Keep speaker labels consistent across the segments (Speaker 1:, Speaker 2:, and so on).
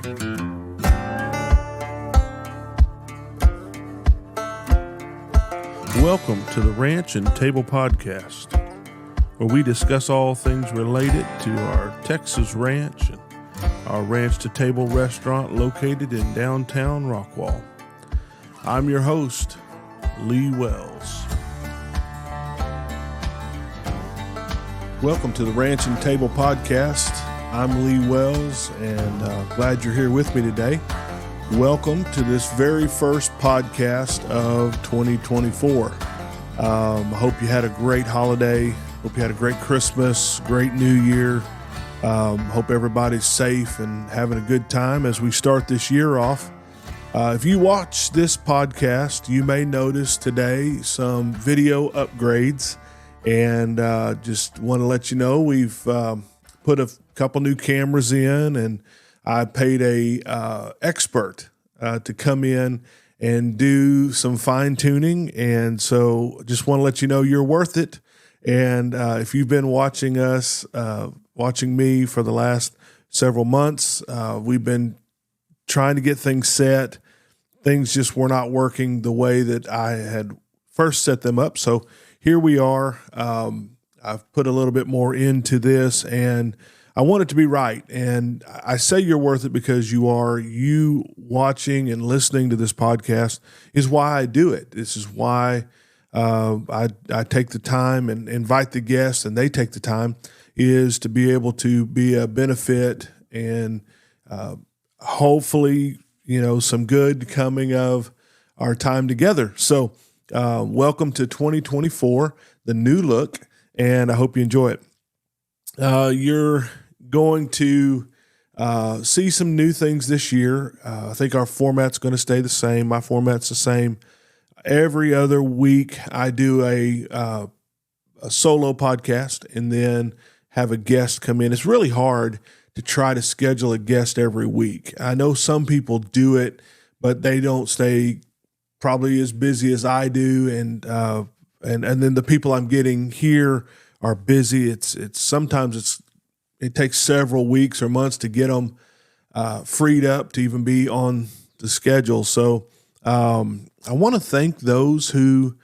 Speaker 1: Welcome to the Ranch and Table Podcast, where we discuss all things related to our Texas ranch and our Ranch to Table restaurant located in downtown Rockwall. I'm your host, Lee Wells. Welcome to the Ranch and Table Podcast. I'm Lee Wells, and glad you're here with me today. Welcome to this very first podcast of 2024. I hope you had a great holiday. Hope you had a great Christmas, great New Year. Hope everybody's safe and having a good time as we start this year off. If you watch this podcast, you may notice today some video upgrades, and just want to let you know we've put a couple new cameras in, and I paid a expert to come in and do some fine tuning. And so just want to let you know you're worth it. And if you've been watching us, watching me for the last several months, we've been trying to get things set. Things just were not working the way that I had first set them up. So here we are. I've put a little bit more into this, and I want it to be right. And I say you're worth it because you are. You watching and listening to this podcast is why I do it. This is why I take the time and invite the guests, and they take the time, is to be able to be a benefit and hopefully, some good coming of our time together. So welcome to 2024, the new look, and I hope you enjoy it. You're going to see some new things this year. I think our format's going to stay the same. My format's the same. Every other week, I do a solo podcast and then have a guest come in. It's really hard to try to schedule a guest every week. I know some people do it, but they don't stay probably as busy as I do, and then the people I'm getting here are busy. Sometimes it takes several weeks or months to get them freed up to even be on the schedule. So I want to thank those who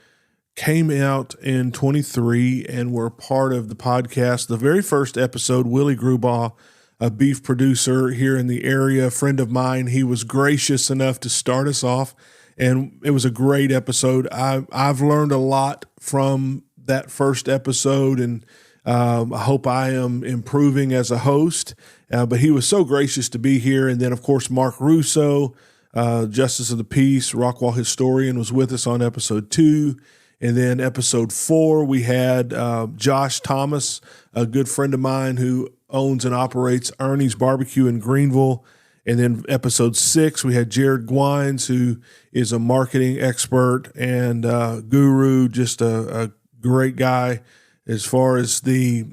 Speaker 1: came out in 23 and were part of the podcast. The very first episode, Willie Grubaugh, a beef producer here in the area, a friend of mine, he was gracious enough to start us off, and it was a great episode. I've learned a lot from that first episode, and I hope I am improving as a host, but he was so gracious to be here. And then, of course, Mark Russo, Justice of the Peace, Rockwall historian, was with us on episode 2. And then episode 4, we had Josh Thomas, a good friend of mine who owns and operates Ernie's Barbecue in Greenville. And then episode 6, we had Jared Gwines, who is a marketing expert and guru, just a great guy as far as the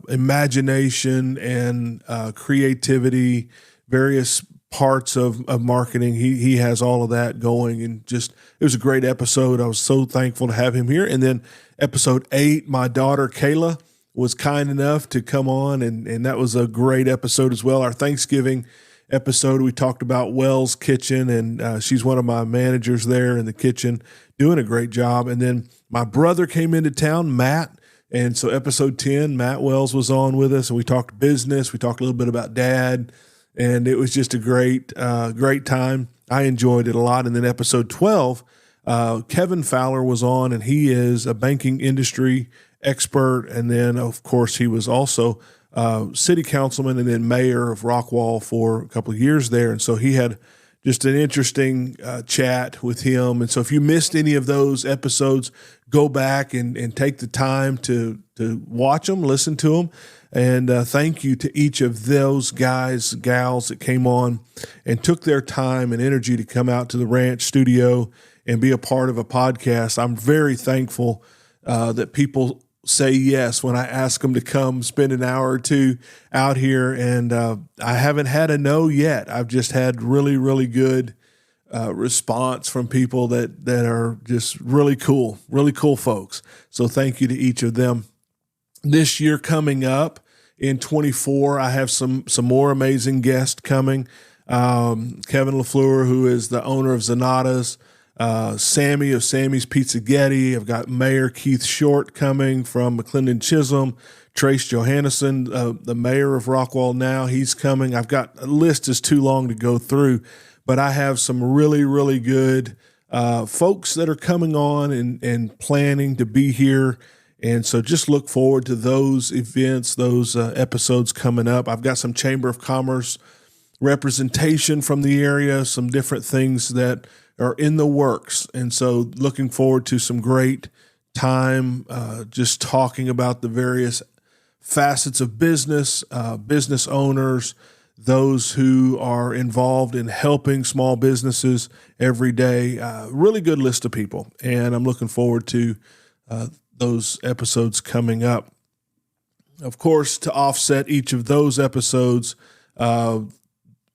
Speaker 1: imagination and creativity, various parts of marketing. He has all of that going, and just, it was a great episode. I was so thankful to have him here. And then episode 8, my daughter Kayla was kind enough to come on, and that was a great episode as well. Our Thanksgiving episode, we talked about Wells Kitchen, and she's one of my managers there in the kitchen, doing a great job. And then my brother came into town, Matt, and so episode 10, Matt Wells was on with us, and we talked business. We talked a little bit about Dad, and it was just a great time. I enjoyed it a lot. And then episode 12, Kevin Fowler was on, and he is a banking industry expert. And then, of course, he was also city councilman and then mayor of Rockwall for a couple of years there. And so he had just an interesting chat with him. And so if you missed any of those episodes, go back and take the time to watch them, listen to them. And thank you to each of those guys, gals that came on and took their time and energy to come out to the ranch studio and be a part of a podcast. I'm very thankful that people say yes when I ask them to come spend an hour or two out here. And I haven't had a no yet. I've just had really, really good response from people that are just really cool folks. So thank you to each of them. This year coming up in 24, I have some more amazing guests coming. Kevin LaFleur, who is the owner of Zanata's, Sammy of Sammy's Pizzagetti. I've got Mayor Keith Short coming from McClendon Chisholm. Trace Johannesson, the mayor of Rockwall now, he's coming. I've got a list is too long to go through, but I have some really, really good folks that are coming on and planning to be here. And so just look forward to those events, those episodes coming up. I've got some Chamber of Commerce representation from the area, some different things that are in the works. And so looking forward to some great time just talking about the various facets of business, business owners, those who are involved in helping small businesses every day. Really good list of people. And I'm looking forward to those episodes coming up. Of course, to offset each of those episodes, I'll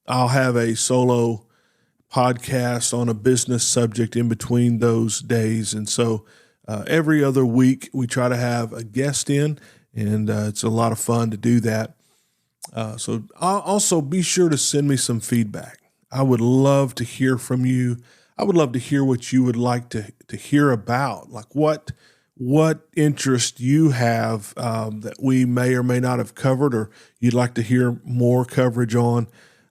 Speaker 1: have a solo podcast on a business subject in between those days. And so every other week we try to have a guest in, and it's a lot of fun to do that. So I'll also be sure to send me some feedback. I would love to hear from you. I would love to hear what you would like to hear about, like what interest you have that we may or may not have covered, or you'd like to hear more coverage on.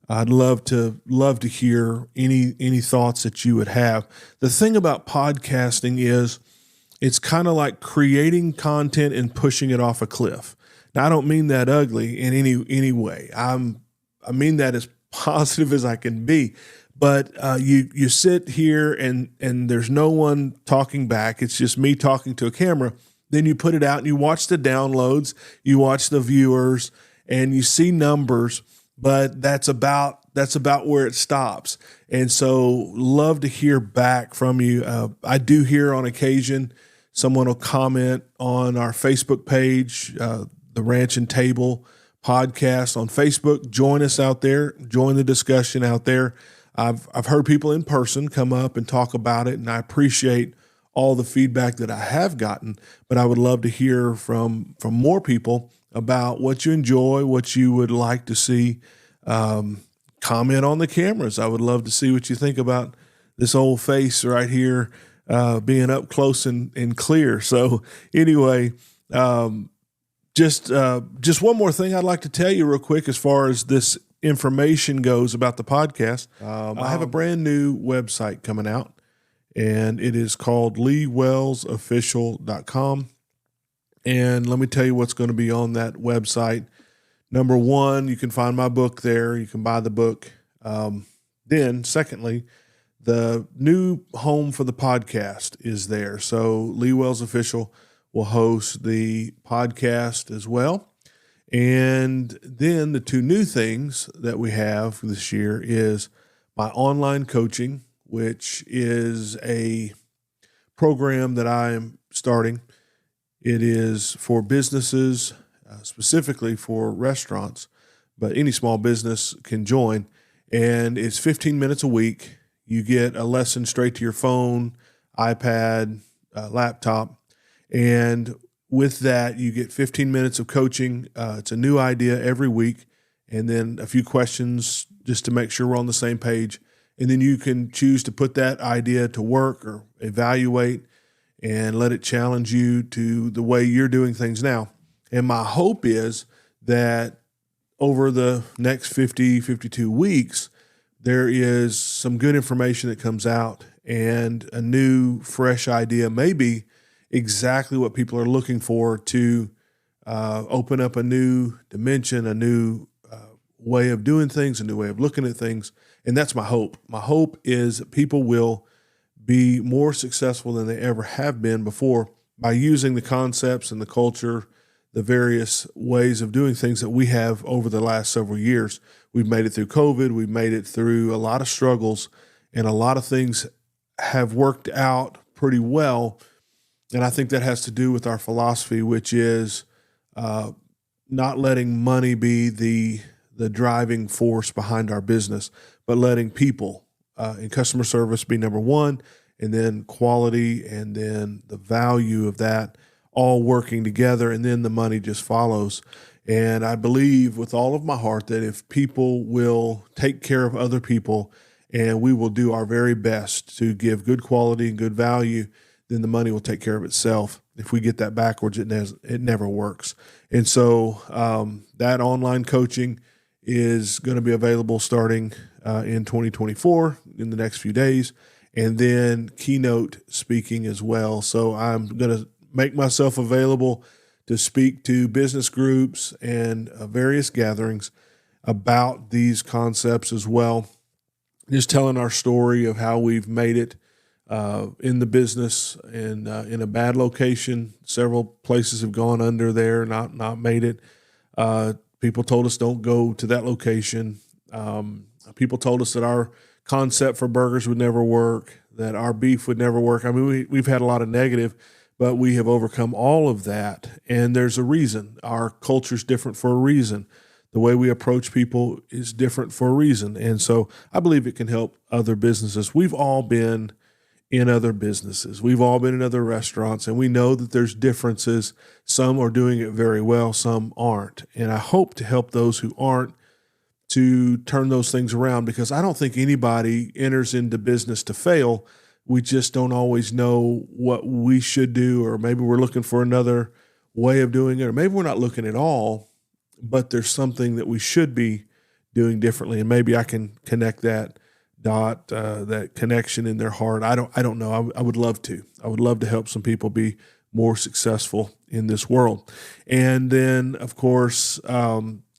Speaker 1: I'd love to hear any thoughts that you would have. The thing about podcasting is it's kind of like creating content and pushing it off a cliff. Now, I don't mean that ugly in any way. I mean that as positive as I can be. But you sit here and there's no one talking back. It's just me talking to a camera. Then you put it out and you watch the downloads, you watch the viewers, and you see numbers. But that's about where it stops. And so love to hear back from you. I do hear on occasion someone will comment on our Facebook page, the Ranch and Table podcast on Facebook. Join us out there. Join the discussion out there. I've heard people in person come up and talk about it, and I appreciate all the feedback that I have gotten, but I would love to hear from more people about what you enjoy, what you would like to see. Comment on the cameras. I would love to see what you think about this old face right here being up close and clear. So anyway, just one more thing I'd like to tell you real quick as far as this information goes about the podcast. I have a brand new website coming out, and it is called LeeWellsOfficial.com. And let me tell you what's going to be on that website. Number one, you can find my book there. You can buy the book. Then, secondly, the new home for the podcast is there. So Lee Wells Official will host the podcast as well. And then the two new things that we have this year is my online coaching, which is a program that I am starting. It is for businesses, specifically for restaurants, but any small business can join. And it's 15 minutes a week. You get a lesson straight to your phone, iPad, laptop. And with that, you get 15 minutes of coaching. It's a new idea every week, and then a few questions just to make sure we're on the same page. And then you can choose to put that idea to work or evaluate and let it challenge you to the way you're doing things now. And my hope is that over the next 52 weeks, there is some good information that comes out and a new, fresh idea, maybe exactly what people are looking for to open up a new dimension, a new way of doing things, a new way of looking at things. And that's my hope. My hope is that people will be more successful than they ever have been before by using the concepts and the culture, the various ways of doing things that we have over the last several years. We've made it through COVID. We've made it through a lot of struggles, and a lot of things have worked out pretty well. And I think that has to do with our philosophy, which is not letting money be the driving force behind our business, but letting people and customer service be number one, and then quality, and then the value of that all working together, and then the money just follows. And I believe with all of my heart that if people will take care of other people and we will do our very best to give good quality and good value, then the money will take care of itself. If we get that backwards, it never works. And so that online coaching is going to be available starting in 2024 in the next few days, and then keynote speaking as well. So I'm going to make myself available to speak to business groups and various gatherings about these concepts as well. Just telling our story of how we've made it in the business and in a bad location. Several places have gone under there, not made it. People told us don't go to that location. People told us that our concept for burgers would never work, that our beef would never work. I mean, we've had a lot of negative, but we have overcome all of that. And there's a reason. Our culture's different for a reason. The way we approach people is different for a reason. And so I believe it can help other businesses. We've all been in other businesses. We've all been in other restaurants, and we know that there's differences. Some are doing it very well, some aren't. And I hope to help those who aren't to turn those things around, because I don't think anybody enters into business to fail. We just don't always know what we should do, or maybe we're looking for another way of doing it, or maybe we're not looking at all, but there's something that we should be doing differently. And maybe I can connect that dot, that connection in their heart. I don't know. I would love to. I would love to help some people be more successful in this world. And then, of course,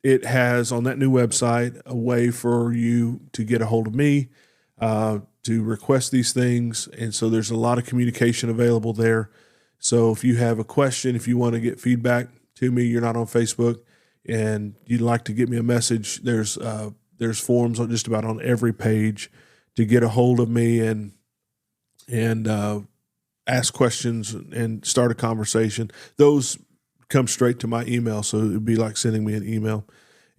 Speaker 1: it has on that new website a way for you to get a hold of me, to request these things. And so there's a lot of communication available there. So if you have a question, if you want to get feedback to me, you're not on Facebook and you'd like to get me a message, there's forms on just about on every page to get a hold of me and ask questions and start a conversation. Those come straight to my email, so it would be like sending me an email.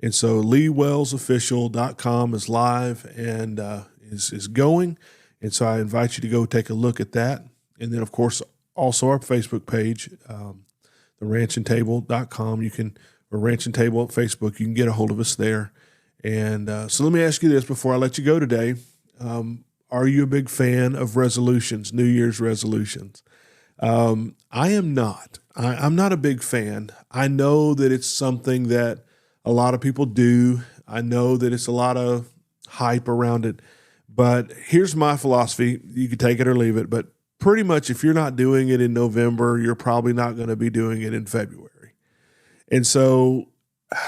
Speaker 1: And so LeeWellsOfficial.com is live and is going. And so I invite you to go take a look at that. And then, of course, also our Facebook page, theRanchandTable.com. Or Ranch and Table at Facebook. You can get a hold of us there. And so let me ask you this before I let you go today. Are you a big fan of resolutions, New Year's resolutions? I am not. I'm not a big fan. I know that it's something that a lot of people do. I know that it's a lot of hype around it. But here's my philosophy. You can take it or leave it. But pretty much if you're not doing it in November, you're probably not going to be doing it in February. And so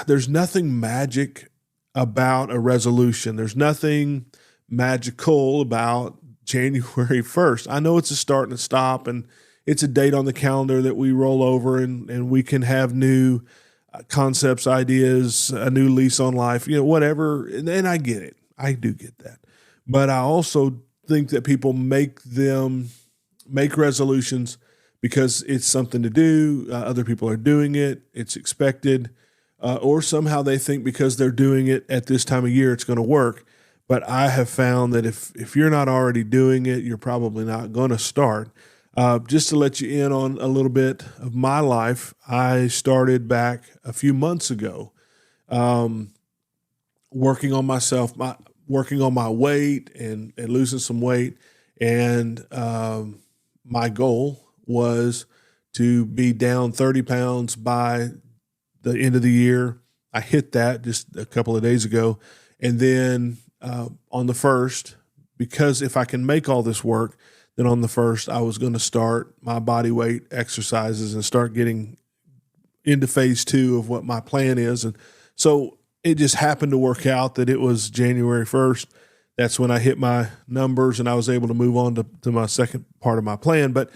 Speaker 1: there's nothing magic about a resolution. There's nothing magical about January 1st. I know it's a start and a stop, and it's a date on the calendar that we roll over and we can have new concepts, ideas, a new lease on life, whatever. And I get it. I do get that. But I also think that people make resolutions because it's something to do. Other people are doing it. It's expected. Or somehow they think because they're doing it at this time of year, it's going to work. But I have found that if you're not already doing it, you're probably not going to start. Just to let you in on a little bit of my life, I started back a few months ago working on myself, working on my weight and losing some weight. And my goal was to be down 30 pounds by the end of the year. I hit that just a couple of days ago. And then on the 1st, because if I can make all this work, then on the 1st, I was going to start my body weight exercises and start getting into phase 2 of what my plan is. And so it just happened to work out that it was January 1st. That's when I hit my numbers and I was able to move on to my second part of my plan. But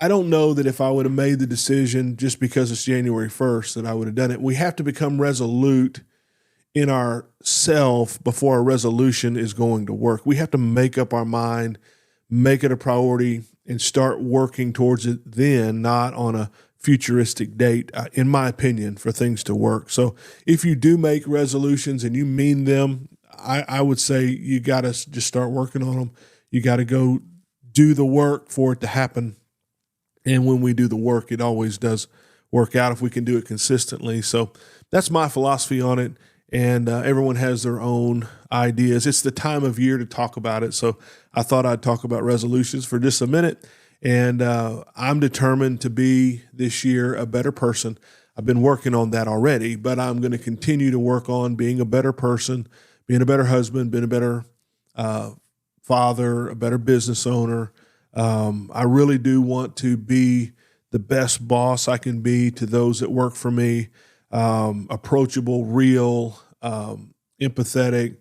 Speaker 1: I don't know that if I would have made the decision just because it's January 1st that I would have done it. We have to become resolute in ourself before a resolution is going to work. We have to make up our mind, make it a priority, and start working towards it then, not on a futuristic date, in my opinion, for things to work. So if you do make resolutions and you mean them, I would say you got to just start working on them. You got to go do the work for it to happen. And when we do the work, it always does work out if we can do it consistently. So that's my philosophy on it. And everyone has their own ideas. It's the time of year to talk about it. So I thought I'd talk about resolutions for just a minute. And I'm determined to be this year a better person. I've been working on that already, but I'm going to continue to work on being a better person, being a better husband, being a better father, a better business owner. I really do want to be the best boss I can be to those that work for me. Approachable, real, empathetic.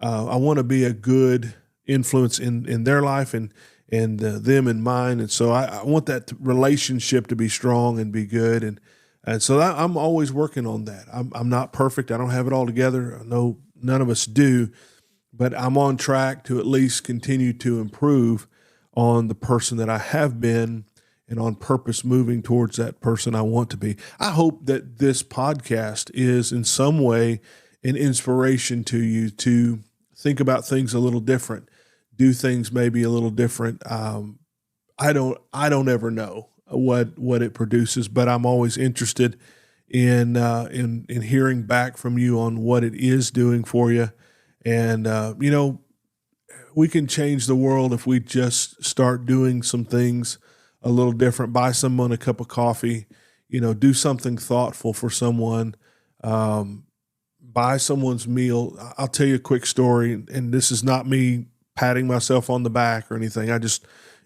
Speaker 1: I want to be a good influence in their life and them and mine. And so I want that relationship to be strong and be good. And so I'm always working on that. I'm not perfect. I don't have it all together. I know none of us do, but I'm on track to at least continue to improve on the person that I have been and on purpose moving towards that person I want to be. I hope that this podcast is in some way an inspiration to you to think about things a little different, do things maybe a little different. I don't ever know what it produces, but I'm always interested in hearing back from you on what it is doing for you. And we can change the world if we just start doing some things a little different. Buy someone a cup of coffee, do something thoughtful for someone, buy someone's meal. I'll tell you a quick story, and this is not me patting myself on the back or anything.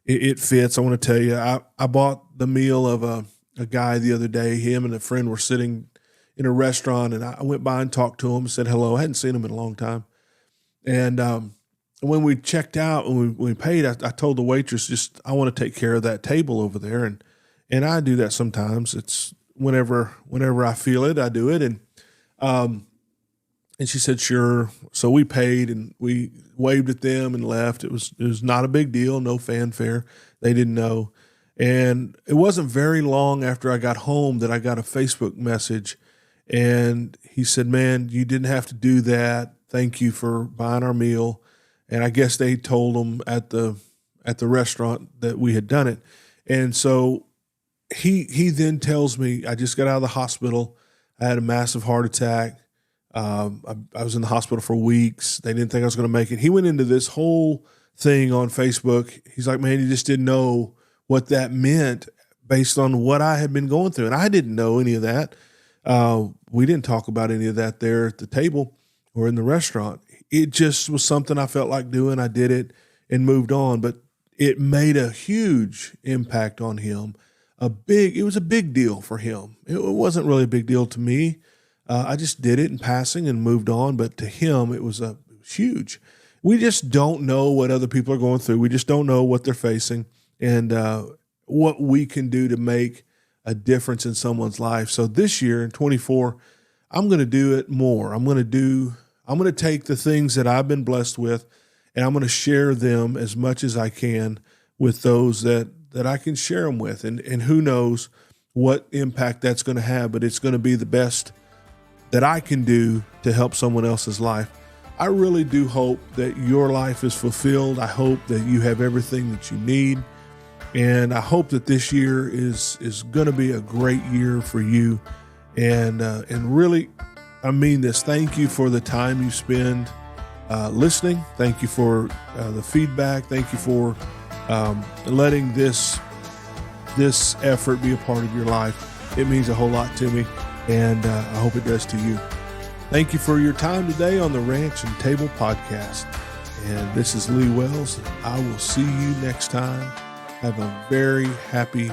Speaker 1: It fits. I want to tell you, I bought the meal of a guy the other day. Him and a friend were sitting in a restaurant, and I went by and talked to him and said hello. I hadn't seen him in a long time. And when we checked out and we paid, I told the waitress, I want to take care of that table over there. And I do that sometimes. It's whenever I feel it, I do it. And she said, sure. So we paid and we waved at them and left. It was not a big deal. No fanfare. They didn't know. And it wasn't very long after I got home that I got a Facebook message, and he said, man, you didn't have to do that. Thank you for buying our meal. And I guess they told him at the restaurant that we had done it. And so he then tells me, I just got out of the hospital. I had a massive heart attack. I was in the hospital for weeks. They didn't think I was going to make it. He went into this whole thing on Facebook. He's like, man, he just didn't know what that meant based on what I had been going through. And I didn't know any of that. We didn't talk about any of that there at the table or in the restaurant. It just was something I felt like doing. I did it and moved on, but it made a huge impact on him. It was a big deal for him. It wasn't really a big deal to me. I just did it in passing and moved on, but to him, it was huge. We just don't know what other people are going through. We just don't know what they're facing and what we can do to make a difference in someone's life. So this year in 24, I'm going to do it more. I'm going to take the things that I've been blessed with, and I'm going to share them as much as I can with those that I can share them with. And who knows what impact that's going to have, but it's going to be the best that I can do to help someone else's life. I really do hope that your life is fulfilled. I hope that you have everything that you need. And I hope that this year is going to be a great year for you. And really, I mean this. Thank you for the time you spend listening. Thank you for the feedback. Thank you for letting this effort be a part of your life. It means a whole lot to me, and I hope it does to you. Thank you for your time today on the Ranch and Table Podcast. And this is Lee Wells. I will see you next time. Have a very happy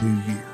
Speaker 1: New Year.